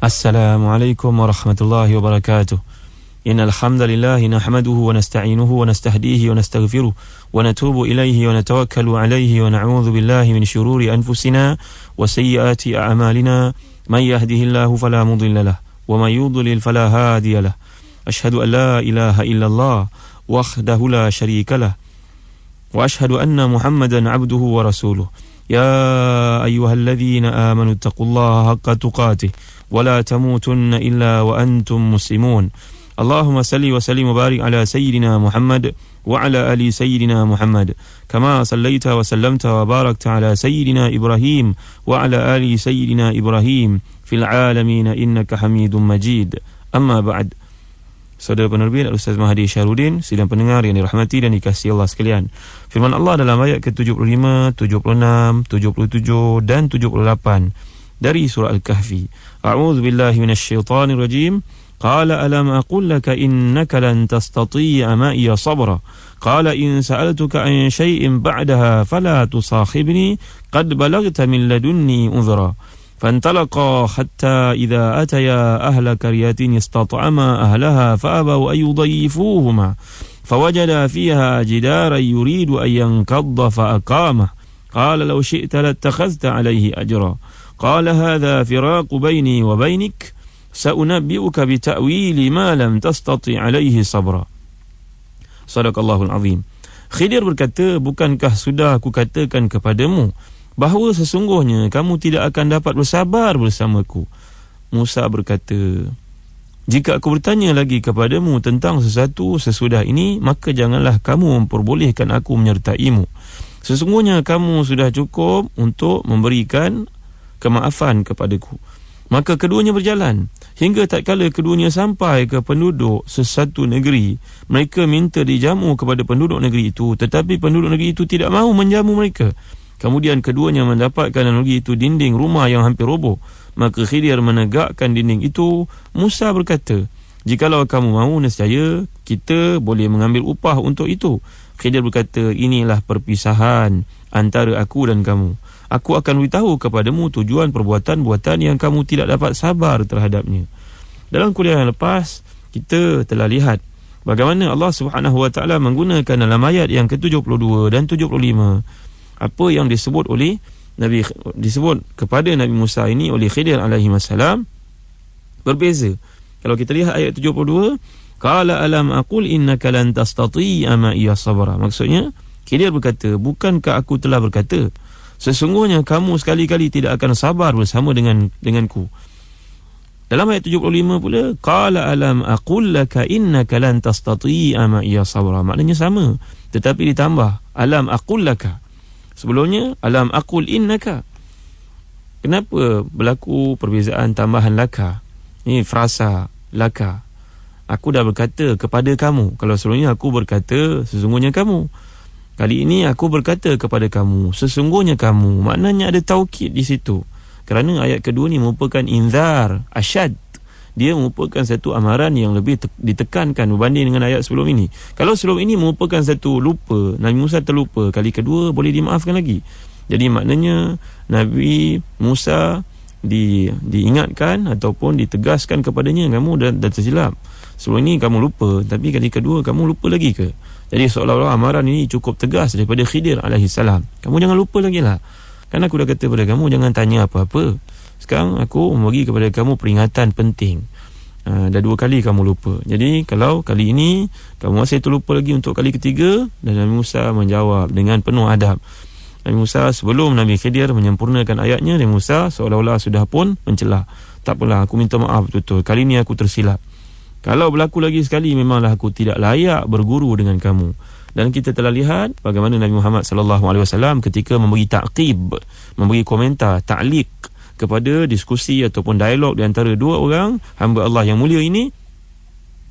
Assalamualaikum warahmatullahi wabarakatuh. Innal hamdalillah nahmaduhu wa nasta'inuhu wa nastahdihi wa nastaghfiruh wa natubu ilaihi wa natawakkalu alaihi wa na'udzu billahi min shururi anfusina wa sayyiati a'malina. Man yahdihillahu fala mudilla lahu wa man yudlil fala hadiya lahu. Ashhadu an la ilaha illallah wahdahu la syarika lahu wa ashhadu anna Muhammadan 'abduhu wa rasuluh. Ya ayyuhalladzina amanu taqullaha haqqa tuqatih wa la tamutunna illa wa antum muslimun. Allahumma salli wa sallim wa barik ala sayyidina Muhammad wa ala ali sayyidina Muhammad kama sallaita wa sallamta wa barakta ala sayyidina Ibrahim wa ala ali sayyidina Ibrahim fil alamin innaka Hamidum Majid. Amma ba'd. Saudara penerbit Ustaz Mahdi Syahrudin, sidang pendengar yang dirahmati dan dikasihi Allah sekalian. Firman Allah dalam ayat ke-75, 76, 77 dan 78 dari surah Al-Kahfi. A'udzu billahi minasyaitonir rajim. Qala alam aqul laka innaka lan tastati'a ma'iya sabra. Qala in sa'altuka an shay'in ba'daha fala tusakhibni qad balaghta min ladunni udhra. فانطلقا حتى إذا أتيا أهل قرية استطعما أهلها فأبوا أن يضيفوهما فوجدا فيها جدارا يريد أن ينقض فأقامه قال لو شئت لاتخذت عليه أجرا قال هذا فراق بيني وبينك سأنبئك بتأويل ما لم تستطع عليه صبرا. صدق الله العظيم. Khidir berkata, bukankah sudah aku katakan kepadamu bahawa sesungguhnya kamu tidak akan dapat bersabar bersamaku? Musa berkata, jika aku bertanya lagi kepadamu tentang sesuatu sesudah ini, maka janganlah kamu memperbolehkan aku menyertaimu. Sesungguhnya kamu sudah cukup untuk memberikan kemaafan kepadaku. Maka keduanya berjalan hingga tatkala keduanya sampai ke penduduk sesuatu negeri. Mereka minta dijamu kepada penduduk negeri itu, tetapi penduduk negeri itu tidak mahu menjamu mereka. Kemudian keduanya mendapatkan negeri itu dinding rumah yang hampir roboh. Maka Khidir menegakkan dinding itu. Musa berkata, jikalau kamu mahu, nescaya kita boleh mengambil upah untuk itu. Khidir berkata, inilah perpisahan antara aku dan kamu. Aku akan beritahu kepadamu tujuan perbuatan-buatan yang kamu tidak dapat sabar terhadapnya. Dalam kuliah yang lepas, kita telah lihat bagaimana Allah SWT menggunakan dalam ayat yang ke-72 dan 75 apa yang disebut oleh Nabi, disebut kepada Nabi Musa ini oleh Khidir alaihi wassalam berbeza. Kalau kita lihat ayat 72, qala alam aqul innaka lan tastati'a ma'iya sabra. Maksudnya Khidir berkata, bukankah aku telah berkata sesungguhnya kamu sekali-kali tidak akan sabar bersama denganku. Dalam ayat 75 pula, qala alam aqul laka innaka lan tastati'a ma'iya sabra. Maknanya sama, tetapi ditambah alam aqul laka. Sebelumnya alam aqul innaka. Kenapa berlaku perbezaan tambahan laka? Ini frasa laka. Aku dah berkata kepada kamu. Kalau sebelumnya aku berkata sesungguhnya kamu. Kali ini aku berkata kepada kamu sesungguhnya kamu. Maknanya ada taukid di situ. Kerana ayat kedua ni merupakan inzar asyad. Dia merupakan satu amaran yang lebih ditekankan berbanding dengan ayat sebelum ini. Kalau sebelum ini merupakan satu lupa, Nabi Musa terlupa, kali kedua boleh dimaafkan lagi. Jadi maknanya Nabi Musa diingatkan ataupun ditegaskan kepadanya, kamu dah tersilap. Sebelum ini kamu lupa, tapi kali kedua kamu lupa lagi ke? Jadi seolah-olah amaran ini cukup tegas daripada Khidir alaihi salam. Kamu jangan lupa lagi lah. Kan aku dah kata kepada kamu jangan tanya apa-apa. Sekarang aku memberi kepada kamu peringatan penting. Dah 2 kali kamu lupa. Jadi kalau kali ini kamu masih terlupa lagi untuk kali ketiga, dan Nabi Musa menjawab dengan penuh adab. Nabi Musa sebelum Nabi Khidir menyempurnakan ayatnya, Nabi Musa seolah-olah sudah pun mencelah. Tak apalah, aku minta maaf betul. Kali ini aku tersilap. Kalau berlaku lagi sekali, memanglah aku tidak layak berguru dengan kamu. Dan kita telah lihat bagaimana Nabi Muhammad SAW ketika memberi ta'qib, memberi komentar, ta'liq kepada diskusi ataupun dialog di antara dua orang hamba Allah yang mulia ini,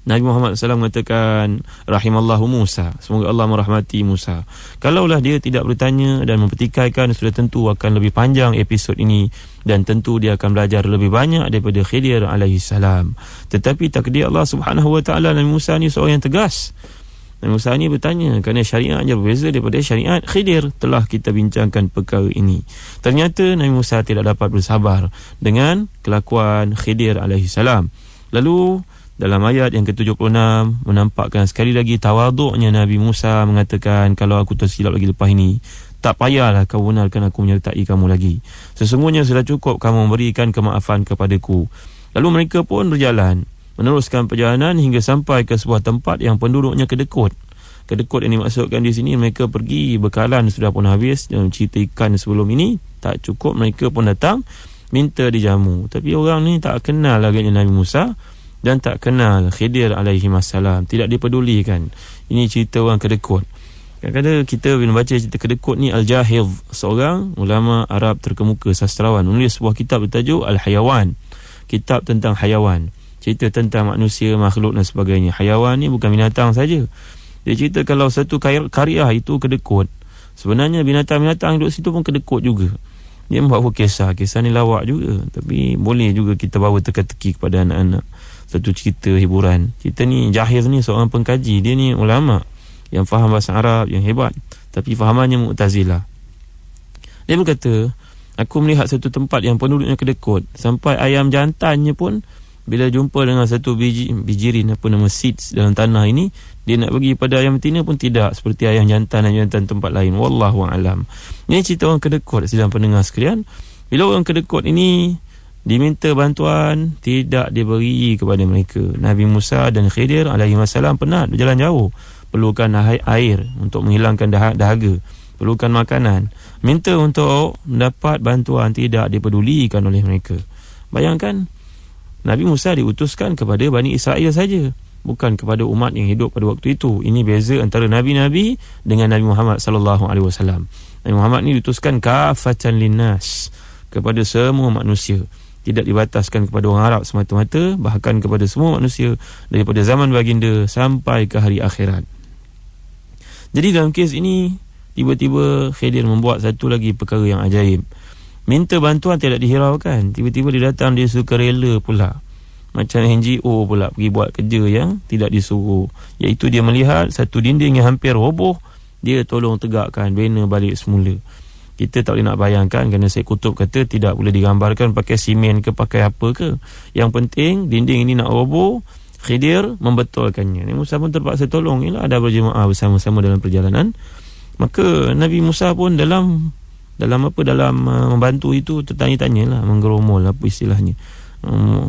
Nabi Muhammad SAW mengatakan rahimallahu Musa, semoga Allah merahmati Musa. Kalaulah dia tidak bertanya dan mempertikaikan, sudah tentu akan lebih panjang episod ini, dan tentu dia akan belajar lebih banyak daripada Khidir alaihi salam. Tetapi takdir Allah Subhanahu wa taala, Nabi Musa ni seorang yang tegas. Nabi Musa ni bertanya kerana syariatnya berbeza daripada syariat Khidir. Telah kita bincangkan perkara ini. Ternyata Nabi Musa tidak dapat bersabar dengan kelakuan Khidir alaihi salam. Lalu dalam ayat yang ke-76 menampakkan sekali lagi tawaduknya Nabi Musa, mengatakan, kalau aku tersilap lagi lepas ini, tak payahlah kau benarkan aku menyertai kamu lagi. Sesungguhnya sudah cukup kamu memberikan kemaafan kepadaku. Lalu mereka pun berjalan, meneruskan perjalanan hingga sampai ke sebuah tempat yang penduduknya kedekut. Kedekut yang dimaksudkan di sini, mereka pergi bekalan sudah pun habis. Dalam cerita ikan sebelum ini, tak cukup, mereka pun datang minta dijamu. Tapi orang ni tak kenal agaknya Nabi Musa dan tak kenal Khidir alaihi wassalam, tidak dipedulikan. Ini cerita orang kedekut. Kadang-kadang kita bila baca cerita kedekut ni, Al-Jahiz, seorang ulama Arab terkemuka, sastrawan, menulis sebuah kitab bertajuk Al-Hayawan, kitab tentang hayawan, cerita tentang manusia, makhluk dan sebagainya. Hayawan ni bukan binatang saja. Dia cerita kalau satu karya itu kedekut, sebenarnya binatang-binatang hidup situ pun kedekut juga. Dia membawa kisah ni lawak juga, tapi boleh juga kita bawa teka-teki kepada anak-anak. Satu cerita hiburan. Cerita ni, Jahiz ni seorang pengkaji, dia ni ulama yang faham bahasa Arab, yang hebat, tapi fahamannya Mu'tazilah. Dia berkata, aku melihat satu tempat yang penduduknya kedekut, sampai ayam jantannya pun bila jumpa dengan satu bijirin, apa nama, seeds dalam tanah ini, dia nak bagi pada ayam betina pun tidak, seperti ayam jantan tempat lain. Wallahu a'lam. Ini cerita orang kedekut, sidang pendengar sekalian. Bila orang kedekut ini diminta bantuan, tidak diberi kepada mereka. Nabi Musa dan Khidir alaihi wassalam penat berjalan jauh, perlukan air untuk menghilangkan dahaga, perlukan makanan, minta untuk mendapat bantuan, tidak dipedulikan oleh mereka. Bayangkan, Nabi Musa diutuskan kepada Bani Israel saja, bukan kepada umat yang hidup pada waktu itu. Ini beza antara Nabi-Nabi dengan Nabi Muhammad sallallahu alaihi wasallam. Nabi Muhammad ni diutuskan kafatan linnas, kepada semua manusia, tidak dibataskan kepada orang Arab semata-mata, bahkan kepada semua manusia daripada zaman baginda sampai ke hari akhirat. Jadi dalam kes ini, tiba-tiba Khidir membuat satu lagi perkara yang ajaib. Minta bantuan tidak dihiraukan, tiba-tiba dia datang, dia sukarela pula, macam NGO pula, pergi buat kerja yang tidak disuruh, iaitu dia melihat satu dinding yang hampir roboh, dia tolong tegakkan, bina balik semula. Kita tak boleh nak bayangkan, kerana Syed Qutb kata tidak boleh digambarkan pakai simen ke pakai apa ke. Yang penting dinding ini nak roboh, Khidir membetulkannya. Nabi Musa pun terpaksa tolong. Ialah ada berjemaah bersama-sama dalam perjalanan. Maka Nabi Musa pun dalam membantu itu tertanya-tanya lah, menggeromol, apa istilahnya,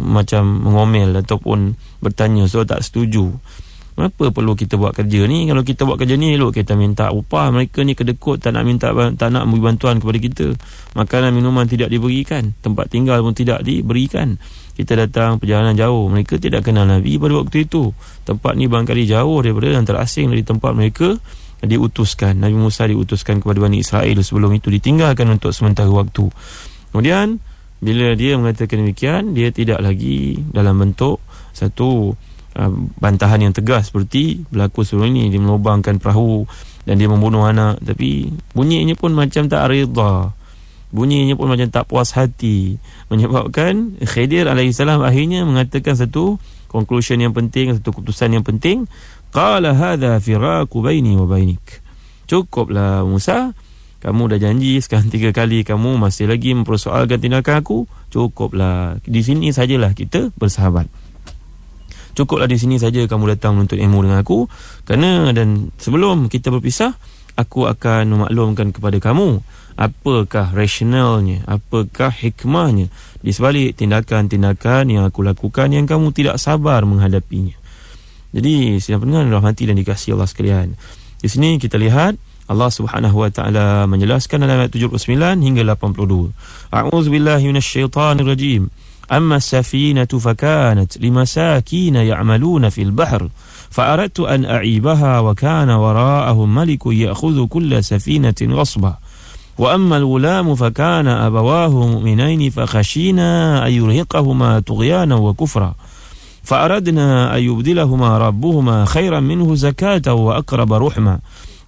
macam mengomel ataupun bertanya, so tak setuju. Kenapa perlu kita buat kerja ni? Kalau kita buat kerja ni, elok kita minta upah. Mereka ni kedekut, tak nak beri bantuan kepada kita. Makanan, minuman tidak diberikan, tempat tinggal pun tidak diberikan. Kita datang perjalanan jauh, mereka tidak kenal Nabi pada waktu itu. Tempat ni barangkali jauh daripada dan terasing dari tempat mereka diutuskan. Nabi Musa diutuskan kepada Bani Israel, sebelum itu ditinggalkan untuk sementara waktu. Kemudian bila dia mengatakan demikian, dia tidak lagi dalam bentuk satu bantahan yang tegas seperti berlaku sebelum ini. Dia melubangkan perahu dan dia membunuh anak, tapi bunyinya pun macam tak rida, bunyinya pun macam tak puas hati, menyebabkan Khidir alaihissalam akhirnya mengatakan satu conclusion yang penting, satu keputusan yang penting. Qala hadha firaqu baini wa bainik. Cukuplah Musa, kamu dah janji sekarang 3 kali kamu masih lagi mempersoalkan tindakan aku. Cukuplah, di sini sajalah kita bersahabat. Cukuplah di sini saja kamu datang menuntut ilmu dengan aku, kerana dan sebelum kita berpisah, aku akan memaklumkan kepada kamu apakah rasionalnya, apakah hikmahnya di sebalik tindakan-tindakan yang aku lakukan yang kamu tidak sabar menghadapinya. Jadi sidang pendengar rahmati dan dikasihi Allah sekalian, di sini kita lihat Allah Subhanahu wa taala menjelaskan dalam ayat 79 hingga 82. A'udzubillahi minasyaitonirrajim. أما السفينة فكانت لمساكين يعملون في البحر فأردت أن أعيبها وكان وراءهم ملك يأخذ كل سفينة غصبا وأما الغلام فكان أبواه مؤمنين فخشينا أن يرهقهما طغيانا وكفرا فأردنا أن يبدلهما ربهما خيرا منه زكاة وأقرب رحما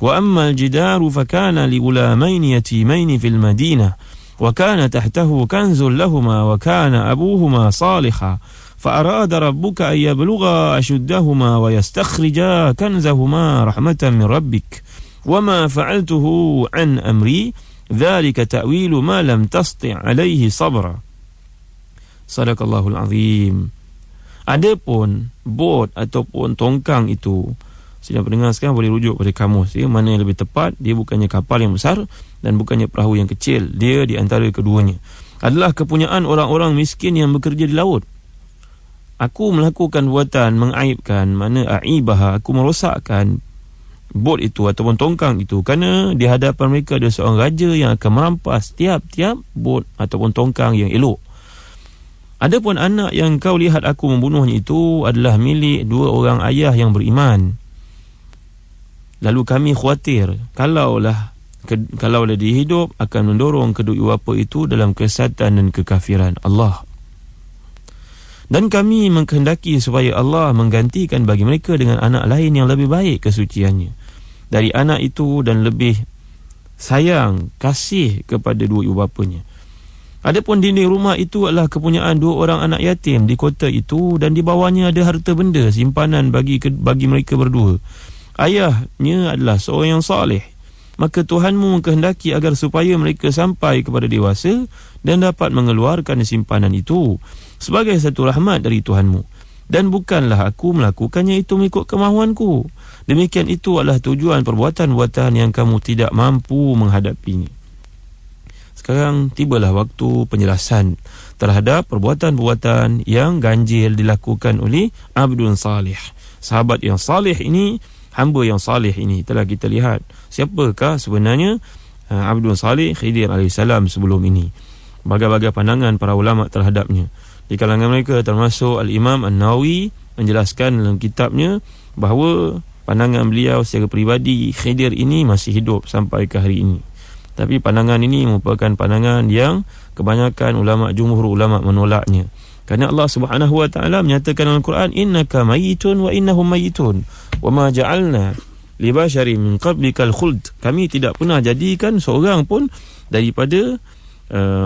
وأما الجدار فكان لغلامين يتيمين في المدينة وكان تحته كنز لهما وكان أبوهما صالحا fa arada rabbuka ay yablugha ashuddahuma wa yastakhrija kanzahuma rahmatan min rabbik wa ma fa'altuhu an amri dzalika ta'wilu ma lam tasti' alaihi sabra. Sadaqallahul azim. Adapun bot ataupun tongkang itu, sidang pendengar sekarang boleh rujuk pada kamus ya, mana yang lebih tepat. Dia bukannya kapal yang besar dan bukannya perahu yang kecil. Dia di antara keduanya. Adalah kepunyaan orang-orang miskin yang bekerja di laut. Aku melakukan perbuatan mengaibkan, mana aibaha, aku merosakkan bot itu ataupun tongkang itu, kerana di hadapan mereka ada seorang raja yang akan merampas tiap-tiap bot ataupun tongkang yang elok. Adapun anak yang kau lihat aku membunuhnya itu adalah milik dua orang ayah yang beriman. Lalu kami khawatir kalaulah dia hidup akan mendorong kedua bapa itu dalam kesesatan dan kekafiran Allah. Dan kami mengkehendaki supaya Allah menggantikan bagi mereka dengan anak lain yang lebih baik kesuciannya dari anak itu dan lebih sayang, kasih kepada dua ibu bapanya. Adapun dinding rumah itu adalah kepunyaan dua orang anak yatim di kota itu, dan di bawahnya ada harta benda simpanan bagi mereka berdua. Ayahnya adalah seorang yang saleh. Maka Tuhanmu kehendaki agar supaya mereka sampai kepada dewasa dan dapat mengeluarkan simpanan itu sebagai satu rahmat dari Tuhanmu. Dan bukanlah aku melakukannya itu mengikut kemahuanku. Demikian itu adalah tujuan perbuatan-perbuatan yang kamu tidak mampu menghadapinya. Sekarang tibalah waktu penjelasan terhadap perbuatan-perbuatan yang ganjil dilakukan oleh Abdun Salih. Sahabat yang salih ini, hamba yang salih ini, telah kita lihat siapakah sebenarnya Abdun Salih Khidir AS sebelum ini. Bagai-bagai pandangan para ulama terhadapnya. Di kalangan mereka termasuk Al-Imam An-Nawawi menjelaskan dalam kitabnya bahawa pandangan beliau secara peribadi, Khidir ini masih hidup sampai ke hari ini. Tapi pandangan ini merupakan pandangan yang kebanyakan ulama, jumhur ulama menolaknya. Kerana Allah Subhanahu wa taala menyatakan dalam Al-Quran, innaka mayitun wa innahum mayitun wa ma ja'alna li basharin min qablikal khuld. Kami tidak pernah jadikan seorang pun daripada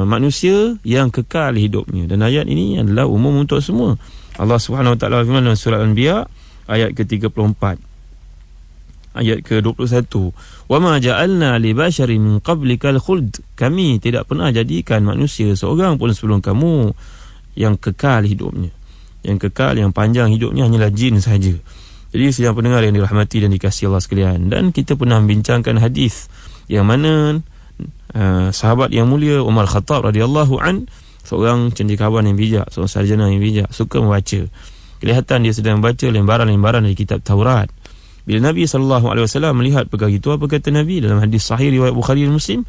manusia yang kekal hidupnya. Dan ayat ini adalah umum untuk semua. Allah Subhanahu wa taala firman dalam surah Al-Anbiya ayat ke-34. Ayat ke-21, wa ma ja'alna li basharin min qablikal khuld. Kami tidak pernah jadikan manusia seorang pun sebelum kamu yang kekal hidupnya. Yang kekal, yang panjang hidupnya hanyalah jin sahaja. Jadi sidang pendengar yang dirahmati dan dikasihi Allah sekalian, dan kita pernah membincangkan hadis yang mana sahabat yang mulia Umar Khattab radhiyallahu an, seorang cendekiawan yang bijak, seorang sarjana yang bijak, suka membaca. Kelihatan dia sedang membaca lembaran-lembaran dari kitab Taurat. Bila Nabi SAW melihat perkara itu, apa kata Nabi dalam hadis sahih riwayat Bukhari dan Muslim?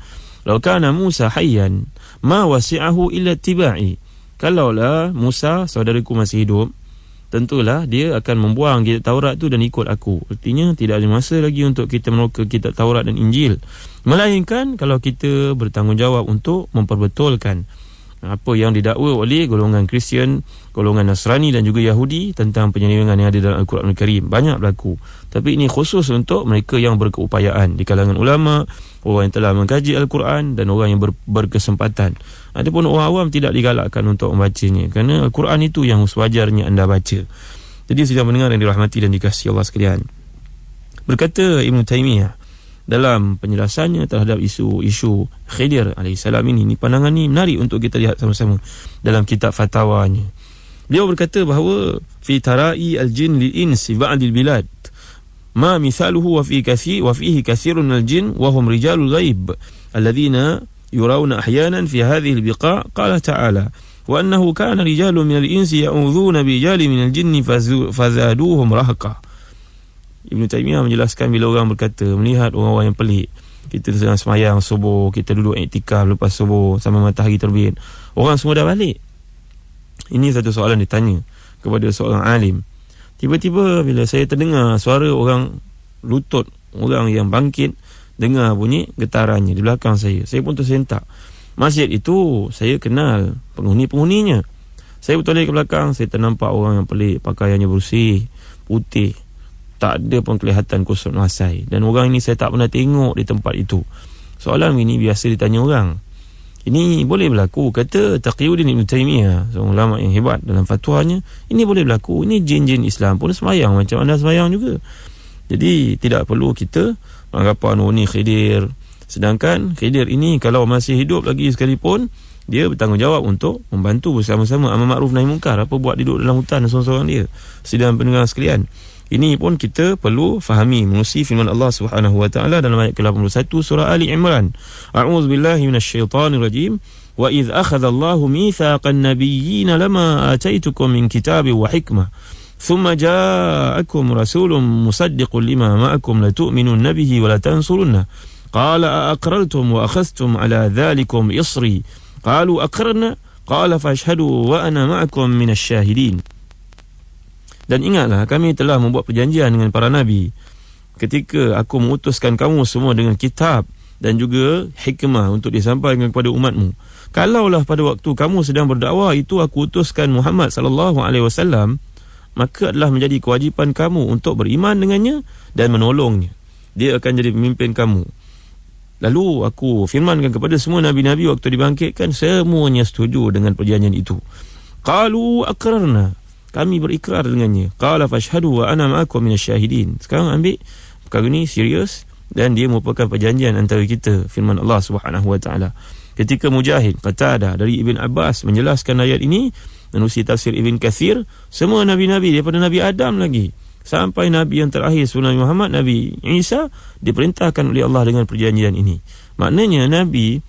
Lau kana Musa hayyan ma wasi'ahu illa tiba'i. Kalaulah Musa, saudaraku, masih hidup, tentulah dia akan membuang kitab Taurat tu dan ikut aku. Artinya tidak ada masa lagi untuk kita meroka kitab Taurat dan Injil, melainkan kalau kita bertanggungjawab untuk memperbetulkan apa yang didakwa oleh golongan Kristian, golongan Nasrani dan juga Yahudi tentang penyelewengan yang ada dalam Al-Quran Al-Karim. Banyak berlaku. Tapi ini khusus untuk mereka yang berkeupayaan di kalangan ulama, orang yang telah mengkaji Al-Quran dan orang yang berkesempatan. Adapun orang awam tidak digalakkan untuk membacanya, kerana Al-Quran itu yang sewajarnya anda baca. Jadi sidang pendengar yang dirahmati dan dikasihi Allah sekalian, berkata Ibn Taymiyah dalam penjelasannya terhadap isu Khidir AS ini pandangan ini menarik untuk kita lihat sama-sama dalam kitab fatwanya. Beliau berkata bahawa fi tara'i al-jin lil-ins fi ba'dil bilad ma mithaluhu wa fihi kathirun al-jin wa hum rijalul ghaib alladhina yurawna ahyanan fi hadhihi al-biqa'. Qala ta'ala wa annahu kana rijalun min al-insi ya'udhuna bi rijalin min al-jinni fazaduhum rahqa. Ibn Taymiyah menjelaskan bila orang berkata, melihat orang-orang yang pelik, kita sedang semayang subuh, kita duduk iktikaf lepas subuh sampai matahari terbit, orang semua dah balik. Ini satu soalan ditanya kepada seorang alim. Tiba-tiba bila saya terdengar suara orang lutut, orang yang bangkit, dengar bunyi getarannya di belakang saya pun tersentak. Masjid itu saya kenal penghuni-penghuninya. Saya bertolak ke belakang, saya ternampak orang yang pelik, pakaiannya bersih, putih, tak ada pun kelihatan kusut nasai. Dan orang ini saya tak pernah tengok di tempat itu. Soalan ini biasa ditanya orang. Ini boleh berlaku, kata Taqiyuddin Ibn Taymiyah, seorang ulama yang hebat dalam fatwanya. Ini boleh berlaku. Ini jin-jin Islam pun sembahyang macam anda sembahyang juga. Jadi tidak perlu kita anggapan ni Khidir. Sedangkan Khidir ini kalau masih hidup lagi sekalipun, dia bertanggungjawab untuk membantu bersama-sama amar makruf nahi munkar. Apa buat duduk dalam hutan seorang-seorang dia. Sidang pendengar sekalian, ini pun kita perlu fahami menerusi firman Allah Subhanahu wa taala dalam ayat ke-81 surah Ali Imran. A'udzubillahi minasyaitonirrajim. Wa idz akhadha Allahu mitsaqan nabiyyin lama ataitukum min kitabin wa hikmah thumma ja'akum rasulun musaddiqun lima ma'akum la tu'minunna bihi wa la tansurunna qala aqrartum wa akhadhtum ala dhalikum isri qalu aqrarna qala fashhadu wa ana ma'akum minasyahidin. Dan ingatlah, kami telah membuat perjanjian dengan para nabi ketika aku mengutuskan kamu semua dengan kitab dan juga hikmah untuk disampaikan kepada umatmu. Kalaulah pada waktu kamu sedang berdakwah itu aku utuskan Muhammad sallallahu alaihi wasallam, maka adalah menjadi kewajipan kamu untuk beriman dengannya dan menolongnya. Dia akan jadi pemimpin kamu. Lalu aku firmankan kepada semua nabi-nabi waktu dibangkitkan, semuanya setuju dengan perjanjian itu. Qalu aqrarna, kami berikrar dengannya. Qala fashhadu wa ana ma'akum minasyahidin. Sekarang ambil perkara ni serius dan dia merupakan perjanjian antara kita, firman Allah Subhanahu wa taala. Ketika Mujahid, Qatadah dari Ibn Abbas menjelaskan ayat ini, menerusi tafsir Ibn Kathir, semua nabi-nabi daripada Nabi Adam lagi sampai nabi yang terakhir sebelum Nabi Muhammad, Nabi Isa, diperintahkan oleh Allah dengan perjanjian ini. Maknanya nabi,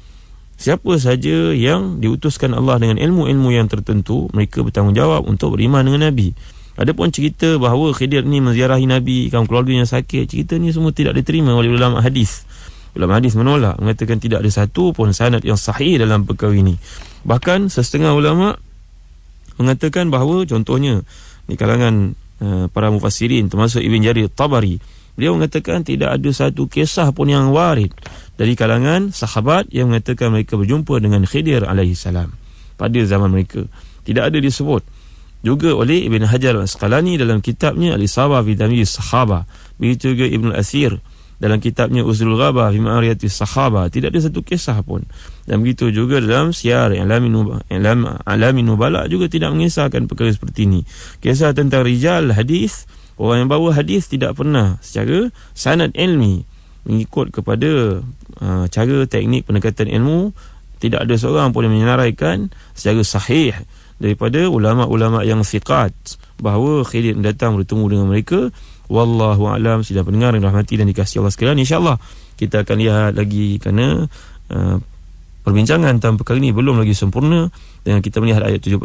siapa saja yang diutuskan Allah dengan ilmu-ilmu yang tertentu, mereka bertanggungjawab untuk beriman dengan Nabi. Adapun cerita bahawa Khidir ni menziarahi Nabi, kaum keluarganya sakit, cerita ni semua tidak diterima oleh ulama hadis. Ulama hadis menolak, mengatakan tidak ada satu pun sanad yang sahih dalam perkara ini. Bahkan setengah ulama mengatakan bahawa, contohnya di kalangan para mufassirin termasuk Ibn Jarir Tabari, beliau mengatakan tidak ada satu kisah pun yang warid dari kalangan sahabat yang mengatakan mereka berjumpa dengan Khidir alaihi salam pada zaman mereka. Tidak ada disebut. Juga oleh Ibn Hajar Al-Asqalani dalam kitabnya Al-Isabah fi Tamyiz Sahaba. Begitu juga Ibn Al-Athir dalam kitabnya Uzlul Ghabah fi Ma'riyatis Sahaba. Tidak ada satu kisah pun. Dan begitu juga dalam Siyar A'lamin Nubala juga tidak mengisahkan perkara seperti ini. Kisah tentang rijal hadis, orang yang bawa hadis, tidak pernah secara sanad ilmi mengikut kepada cara teknik pendekatan ilmu. Tidak ada seorang pun yang menyenaraikan secara sahih daripada ulama-ulama yang thiqat bahawa Khidir datang bertemu dengan mereka. Wallahu a'lam. Sidang pendengar yang rahmati dan dikasihi Allah sekalian, insya-Allah kita akan lihat lagi kerana perbincangan tentang perkara ini belum lagi sempurna, dengan kita melihat ayat 79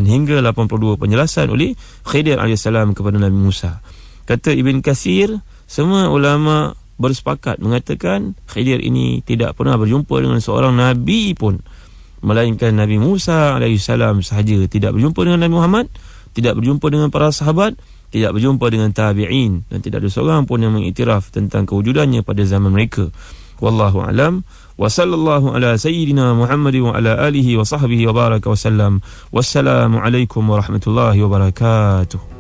hingga 82 penjelasan oleh Khidir AS kepada Nabi Musa. Kata Ibn Kathir, semua ulama bersepakat mengatakan Khidir ini tidak pernah berjumpa dengan seorang Nabi pun, melainkan Nabi Musa AS sahaja. Tidak berjumpa dengan Nabi Muhammad, tidak berjumpa dengan para sahabat, tidak berjumpa dengan tabi'in, dan tidak ada seorang pun yang mengiktiraf tentang kewujudannya pada zaman mereka. Wallahu a'lam. Wa sallallahu ala sayyidina Muhammad wa ala alihi wa sahbihi wa baraka wa sallam. Wassalamu alaikum warahmatullahi wabarakatuh.